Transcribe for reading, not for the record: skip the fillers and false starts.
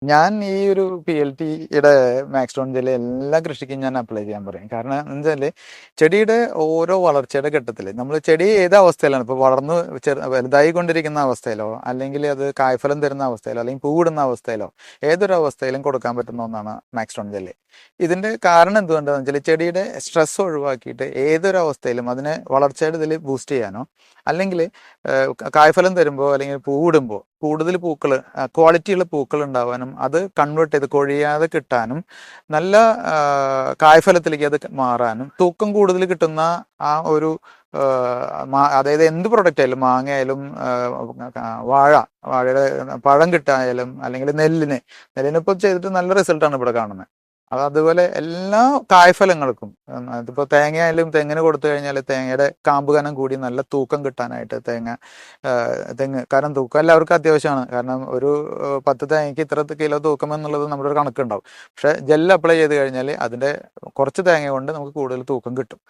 ഞാൻ ഈ ഒരു PLTയുടെ മാക്സ്ട്രോൺ ജെല്ലി എല്ലാ കൃഷിക്കും ഞാൻ അപ്ലൈ ചെയ്യാൻ പറയും. കാരണം എന്താ വെച്ചാൽ ചെടിയുടെ ഓരോ വളർച്ചയുടെ ഘട്ടത്തിൽ നമ്മൾ ചെടി ഏത് അവസ്ഥയിലാണ് ഇപ്പോൾ വളർന്ന് വലുതായി കൊണ്ടിരിക്കുന്ന അവസ്ഥയിലോ അല്ലെങ്കിൽ അത് കായ്ഫലം തരുന്ന അവസ്ഥയിലോ അല്ലെങ്കിൽ പൂവിടുന്ന അവസ്ഥയിലോ ഏതൊരു അവസ്ഥയിലും കൊടുക്കാൻ പറ്റുന്ന ഒന്നാണ് മാക്സ്ട്രോൺ ജെല്ലി. ഇതിൻ്റെ കാരണം എന്തുകൊണ്ടാണെന്ന് വെച്ചാൽ ചെടിയുടെ സ്ട്രെസ് ഒഴിവാക്കിയിട്ട് ഏതൊരു അവസ്ഥയിലും അതിനെ വളർച്ചയുടെ ഇതിൽ ബൂസ്റ്റ് ചെയ്യാനോ അല്ലെങ്കിൽ കായ്ഫലം തരുമ്പോൾ അല്ലെങ്കിൽ പൂവിടുമ്പോൾ കൂടുതൽ പൂക്കൾ ക്വാളിറ്റിയുള്ള പൂക്കൾ ഉണ്ടാവാനും അത് കൺവേർട്ട് ചെയ്ത് കൊഴിയാതെ കിട്ടാനും നല്ല കായ്ഫലത്തിലേക്ക് അത് മാറാനും തൂക്കം കൂടുതൽ കിട്ടുന്ന ആ ഒരു അതായത് എന്ത് പ്രൊഡക്റ്റ് ആയാലും മാങ്ങ ആയാലും വാഴയുടെ പഴം കിട്ടായാലും അല്ലെങ്കിൽ നെല്ലിനിപ്പോൾ ചെയ്തിട്ട് നല്ല റിസൾട്ടാണ് ഇവിടെ കാണുന്നത്. അതുപോലെ എല്ലാ കായ്ഫലങ്ങൾക്കും അതിപ്പോൾ തേങ്ങ ആയാലും തെങ്ങിന് കൊടുത്തു കഴിഞ്ഞാൽ തേങ്ങയുടെ കാമ്പ് കനം കൂടി നല്ല തൂക്കം കിട്ടാനായിട്ട് തെങ്ങ് കാരണം തൂക്കം എല്ലാവർക്കും അത്യാവശ്യമാണ്. കാരണം ഒരു 10 തേങ്ങയ്ക്ക് ഇത്ര കിലോ തൂക്കം എന്നുള്ളത് നമ്മുടെ ഒരു കണക്കുണ്ടാവും. പക്ഷേ ജെല്ല് അപ്ലൈ ചെയ്ത് കഴിഞ്ഞാൽ അതിൻ്റെ കുറച്ച് തേങ്ങ കൊണ്ട് നമുക്ക് കൂടുതൽ തൂക്കം കിട്ടും.